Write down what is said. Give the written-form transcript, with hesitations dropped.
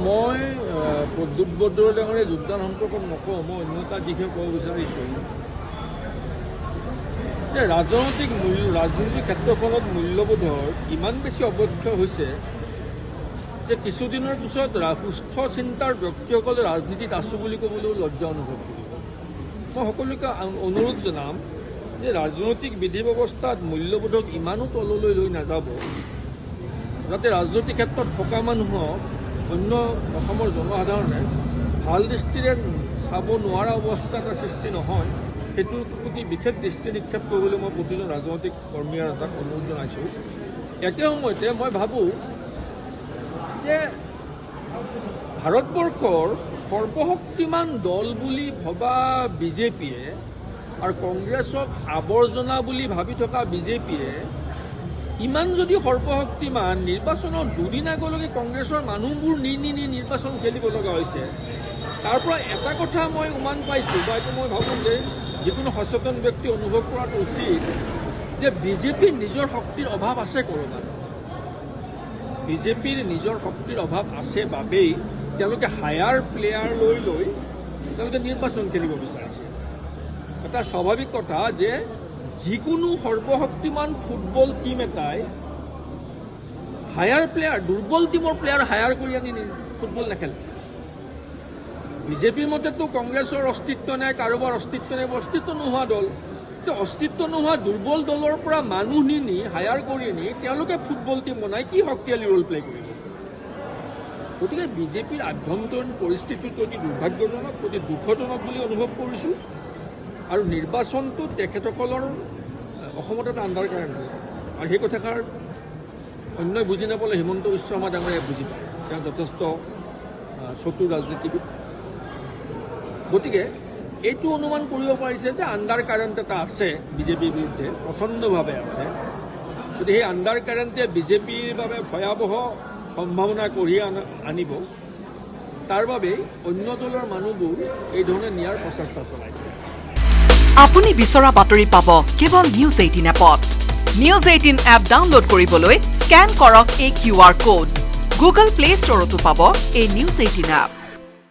মই প্ৰদ্যুৎ বৰদলৈৰ যোগদান সম্পৰ্কত নকওঁ, মই অন্য এটা দিশে ক'ব বিচাৰিছোঁ যে ৰাজনৈতিক ক্ষেত্ৰখনত মূল্যবোধৰ ইমান বেছি অৱক্ষয় হৈছে যে কিছুদিনৰ পিছত সুস্থ চিন্তাৰ ব্যক্তিসকলে ৰাজনীতিত আছোঁ বুলি ক'বলৈও লজ্জা অনুভৱ কৰিব। মই সকলোকে অনুৰোধ জনাম যে ৰাজনৈতিক বিধি ব্যৱস্থাত মূল্যবোধক ইমানো তললৈ লৈ নাযাব যাতে ৰাজনৈতিক ক্ষেত্ৰত থকা মানুহক অন্য অসমৰ জনসাধাৰণে ভাল দৃষ্টিৰে চাব নোৱাৰা অৱস্থা এটা সৃষ্টি নহয়, সেইটোৰ প্ৰতি বিশেষ দৃষ্টি নিক্ষেপ কৰিবলৈ মই প্ৰতিজন ৰাজনৈতিক কৰ্মীৰ এটা অনুৰোধ জনাইছোঁ। একে সময়তে মই ভাবোঁ যে ভাৰতবৰ্ষৰ সৰ্বশক্তিমান দল বুলি ভবা বিজেপিয়ে আৰু কংগ্ৰেছক আৱৰ্জনা বুলি ভাবি থকা বিজেপিয়ে ইমান যদি সৰ্বশক্তিমান, নিৰ্বাচনৰ দুদিন আগলৈকে কংগ্ৰেছৰ মানুহবোৰ নি নিৰ্বাচন খেলিব লগা হৈছে। তাৰ পৰা এটা কথা মই উমান পাইছোঁ বা এইটো মই ভাবোঁ যে যিকোনো সচেতন ব্যক্তি অনুভৱ কৰাটো উচিত যে বিজেপিৰ নিজৰ শক্তিৰ অভাৱ আছে ক'ৰবাত। বিজেপিৰ নিজৰ শক্তিৰ অভাৱ আছে বাবেই তেওঁলোকে হায়াৰ প্লেয়াৰ লৈ তেওঁলোকে নিৰ্বাচন খেলিব বিচাৰিছে। এটা স্বাভাৱিক কথা যে যিকোনো সৰ্বশক্তিমান ফুটবল টীম এটাই হায়াৰ প্লেয়াৰ, দুৰ্বল টীমৰ প্লেয়াৰ হায়াৰ কৰি আনি ফুটবল নেখেলে। বিজেপিৰ মতেতো কংগ্ৰেছৰ অস্তিত্ব নাই, কাৰোবাৰ অস্তিত্ব নাই, অস্তিত্ব নোহোৱা দল। অস্তিত্ব নোহোৱা দুৰ্বল দলৰ পৰা মানুহ নি হায়াৰ কৰি নি তেওঁলোকে ফুটবল টীম বনাই কি শক্তিশালী ৰোল প্লে কৰিব। গতিকে বিজেপিৰ আভ্যন্তৰীণ পৰিস্থিতিটো অতি দুৰ্ভাগ্যজনক, অতি দুখজনক বুলি অনুভৱ কৰিছোঁ। আৰু নিৰ্বাচনটো তেখেতসকলৰ অসমত এটা আণ্ডাৰ কাৰেণ্ট আছে আৰু সেই কথাষাৰ অন্যই বুজি নাপালে হিমন্ত বিশ্ব শৰ্মা ডাঙৰীয়াই বুজি পায়। তেওঁ যথেষ্ট চতুৰ ৰাজনীতিবিদ। গতিকে এইটো অনুমান কৰিব পাৰিছে যে আণ্ডাৰ কাৰেণ্ট এটা আছে বিজেপিৰ বিৰুদ্ধে, প্ৰচণ্ডভাৱে আছে। গতিকে সেই আণ্ডাৰ কাৰেণ্টে বিজেপিৰ বাবে ভয়াৱহ সম্ভাৱনা কঢ়িয়াই আনিব। তাৰ বাবেই অন্য দলৰ মানুহবোৰ এই ধৰণে নিয়াৰ প্ৰচেষ্টা চলাইছে। আপুনি বিচৰা বাতৰি পাব কেৱল নিউজ 18 এপত। নিউজ 18 এপ ডাউনলোড কৰিবলৈ স্কেন কৰক এই QR কোড। গুগল প্লে ষ্টৰতো পাব এই নিউজ 18 এপ।